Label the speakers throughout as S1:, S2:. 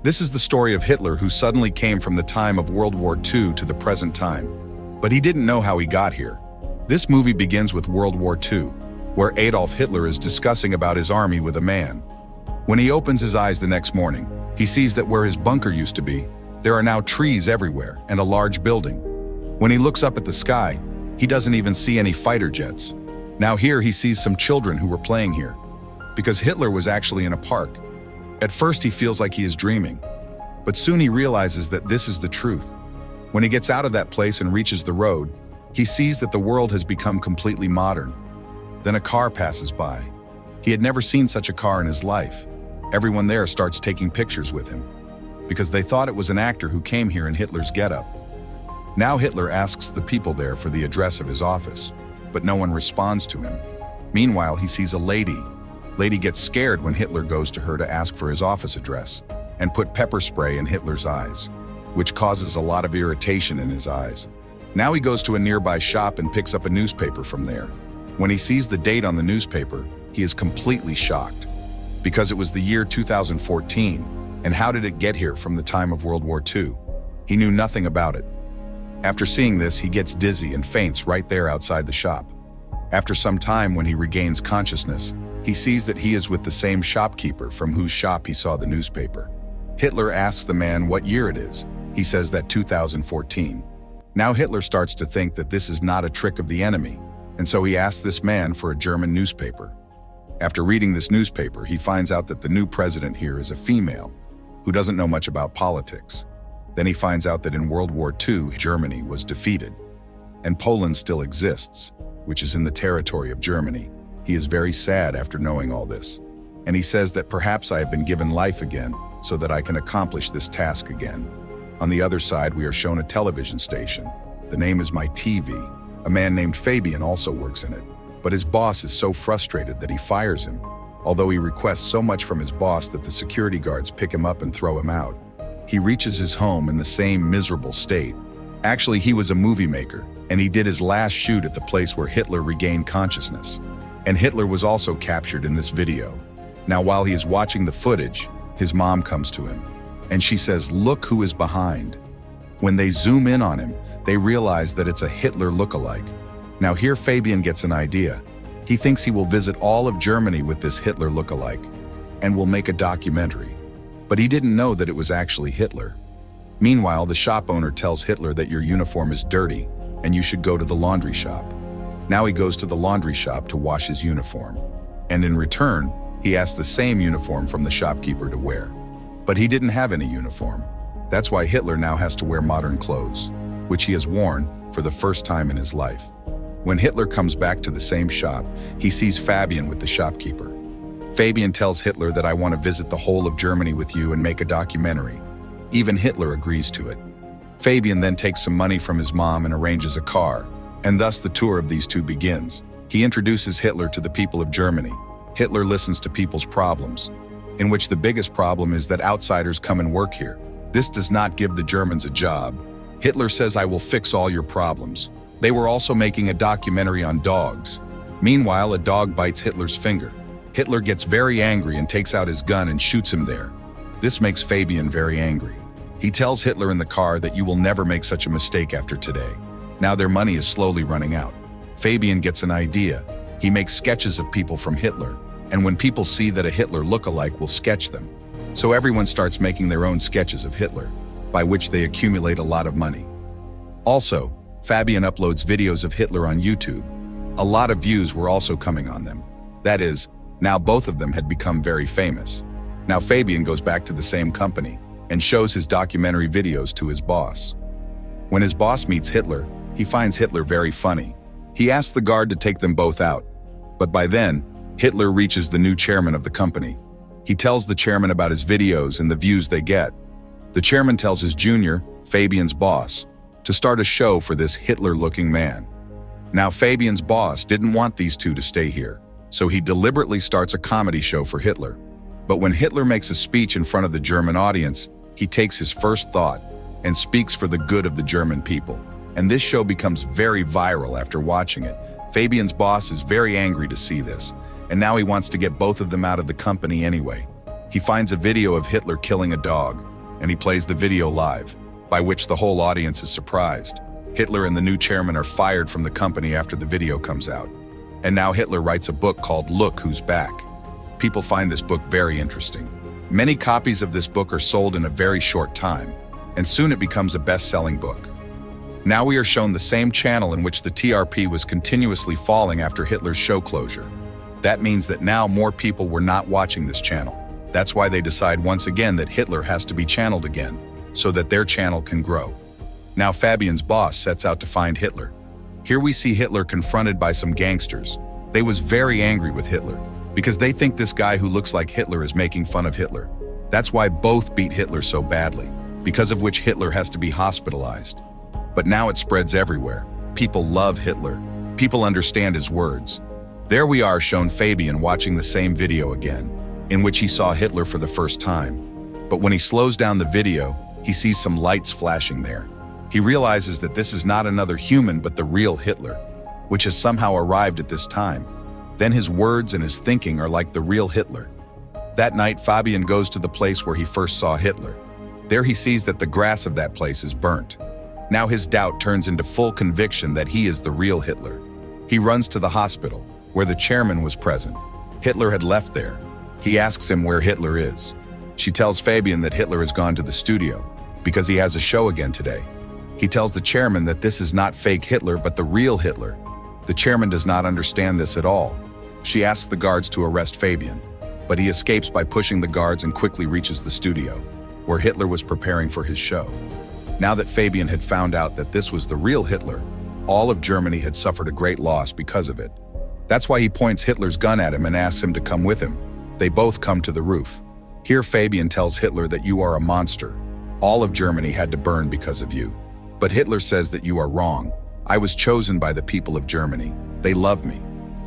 S1: This is the story of Hitler, who suddenly came from the time of World War II to the present time. But he didn't know how he got here. This movie begins with World War II, where Adolf Hitler is discussing about his army with a man. When he opens his eyes the next morning, he sees that where his bunker used to be, there are now trees everywhere and a large building. When he looks up at the sky, he doesn't even see any fighter jets. Now here he sees some children who were playing here, because Hitler was actually in a park. At first he feels like he is dreaming, but soon he realizes that this is the truth. When he gets out of that place and reaches the road, he sees that the world has become completely modern. Then a car passes by. He had never seen such a car in his life. Everyone there starts taking pictures with him, because they thought it was an actor who came here in Hitler's getup. Now Hitler asks the people there for the address of his office, but no one responds to him. Meanwhile, he sees a lady. Lady gets scared when Hitler goes to her to ask for his office address and put pepper spray in Hitler's eyes, which causes a lot of irritation in his eyes. Now he goes to a nearby shop and picks up a newspaper from there. When he sees the date on the newspaper, he is completely shocked, because it was the year 2014, and how did it get here from the time of World War II? He knew nothing about it. After seeing this, he gets dizzy and faints right there outside the shop. After some time, when he regains consciousness, he sees that he is with the same shopkeeper from whose shop he saw the newspaper. Hitler asks the man what year it is. He says that 2014. Now Hitler starts to think that this is not a trick of the enemy, and so he asks this man for a German newspaper. After reading this newspaper, he finds out that the new president here is a female who doesn't know much about politics. Then he finds out that in World War II, Germany was defeated, and Poland still exists, which is in the territory of Germany. He is very sad after knowing all this, and he says that perhaps I have been given life again so that I can accomplish this task again. On the other side, we are shown a television station. The name is My TV. A man named Fabian also works in it, but his boss is so frustrated that he fires him, although he requests so much from his boss that the security guards pick him up and throw him out. He reaches his home in the same miserable state. Actually, he was a movie maker, and he did his last shoot at the place where Hitler regained consciousness. And Hitler was also captured in this video. Now, while he is watching the footage, his mom comes to him, and she says, "Look who is behind." When they zoom in on him, they realize that it's a Hitler look-alike. Now here Fabian gets an idea. He thinks he will visit all of Germany with this Hitler look-alike, and will make a documentary. But he didn't know that it was actually Hitler. Meanwhile, the shop owner tells Hitler that your uniform is dirty and you should go to the laundry shop. Now he goes to the laundry shop to wash his uniform. And in return, he asks the same uniform from the shopkeeper to wear. But he didn't have any uniform. That's why Hitler now has to wear modern clothes, which he has worn for the first time in his life. When Hitler comes back to the same shop, he sees Fabian with the shopkeeper. Fabian tells Hitler that I want to visit the whole of Germany with you and make a documentary. Even Hitler agrees to it. Fabian then takes some money from his mom and arranges a car, and thus the tour of these two begins. He introduces Hitler to the people of Germany. Hitler listens to people's problems, in which the biggest problem is that outsiders come and work here. This does not give the Germans a job. Hitler says, "I will fix all your problems." They were also making a documentary on dogs. Meanwhile, a dog bites Hitler's finger. Hitler gets very angry and takes out his gun and shoots him there. This makes Fabian very angry. He tells Hitler in the car that you will never make such a mistake after today. Now their money is slowly running out. Fabian gets an idea. He makes sketches of people from Hitler, and when people see that a Hitler look-alike will sketch them. So everyone starts making their own sketches of Hitler, by which they accumulate a lot of money. Also, Fabian uploads videos of Hitler on YouTube. A lot of views were also coming on them. That is, now both of them had become very famous. Now Fabian goes back to the same company and shows his documentary videos to his boss. When his boss meets Hitler, he finds Hitler very funny. He asks the guard to take them both out. But by then, Hitler reaches the new chairman of the company. He tells the chairman about his videos and the views they get. The chairman tells his junior, Fabian's boss, to start a show for this Hitler-looking man. Now Fabian's boss didn't want these two to stay here, so he deliberately starts a comedy show for Hitler. But when Hitler makes a speech in front of the German audience, he takes his first thought and speaks for the good of the German people. And this show becomes very viral after watching it. Fabian's boss is very angry to see this, and now he wants to get both of them out of the company anyway. He finds a video of Hitler killing a dog, and he plays the video live, by which the whole audience is surprised. Hitler and the new chairman are fired from the company after the video comes out. And now Hitler writes a book called Look Who's Back. People find this book very interesting. Many copies of this book are sold in a very short time, and soon it becomes a best-selling book. Now we are shown the same channel in which the TRP was continuously falling after Hitler's show closure. That means that now more people were not watching this channel. That's why they decide once again that Hitler has to be channeled again, so that their channel can grow. Now Fabian's boss sets out to find Hitler. Here we see Hitler confronted by some gangsters. They was very angry with Hitler, because they think this guy who looks like Hitler is making fun of Hitler. That's why both beat Hitler so badly, because of which Hitler has to be hospitalized. But now it spreads everywhere. People love Hitler. People understand his words. There we are shown Fabian watching the same video again, in which he saw Hitler for the first time. But when he slows down the video, he sees some lights flashing there. He realizes that this is not another human but the real Hitler, which has somehow arrived at this time. Then his words and his thinking are like the real Hitler. That night, Fabian goes to the place where he first saw Hitler. There he sees that the grass of that place is burnt. Now his doubt turns into full conviction that he is the real Hitler. He runs to the hospital, where the chairman was present. Hitler had left there. He asks him where Hitler is. She tells Fabian that Hitler has gone to the studio, because he has a show again today. He tells the chairman that this is not fake Hitler, but the real Hitler. The chairman does not understand this at all. She asks the guards to arrest Fabian, but he escapes by pushing the guards and quickly reaches the studio, where Hitler was preparing for his show. Now that Fabian had found out that this was the real Hitler, all of Germany had suffered a great loss because of it. That's why he points Hitler's gun at him and asks him to come with him. They both come to the roof. Here Fabian tells Hitler that you are a monster. All of Germany had to burn because of you. But Hitler says that you are wrong. I was chosen by the people of Germany. They love me.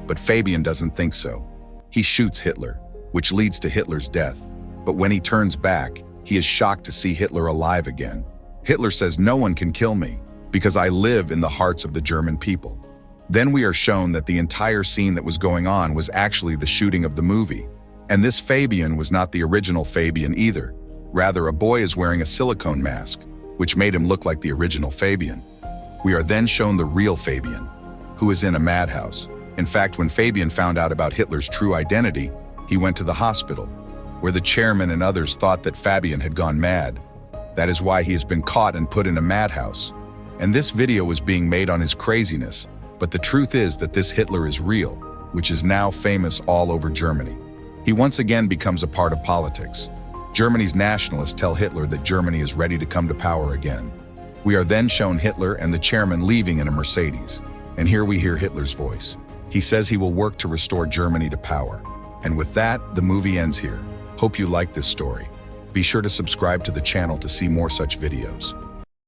S1: But Fabian doesn't think so. He shoots Hitler, which leads to Hitler's death. But when he turns back, he is shocked to see Hitler alive again. Hitler says no one can kill me, because I live in the hearts of the German people. Then we are shown that the entire scene that was going on was actually the shooting of the movie. And this Fabian was not the original Fabian either. Rather, a boy is wearing a silicone mask, which made him look like the original Fabian. We are then shown the real Fabian, who is in a madhouse. In fact, when Fabian found out about Hitler's true identity, he went to the hospital, where the chairman and others thought that Fabian had gone mad. That is why he has been caught and put in a madhouse. And this video was being made on his craziness, but the truth is that this Hitler is real, which is now famous all over Germany. He once again becomes a part of politics. Germany's nationalists tell Hitler that Germany is ready to come to power again. We are then shown Hitler and the chairman leaving in a Mercedes. And here we hear Hitler's voice. He says he will work to restore Germany to power. And with that, the movie ends here. Hope you liked this story. Be sure to subscribe to the channel to see more such videos.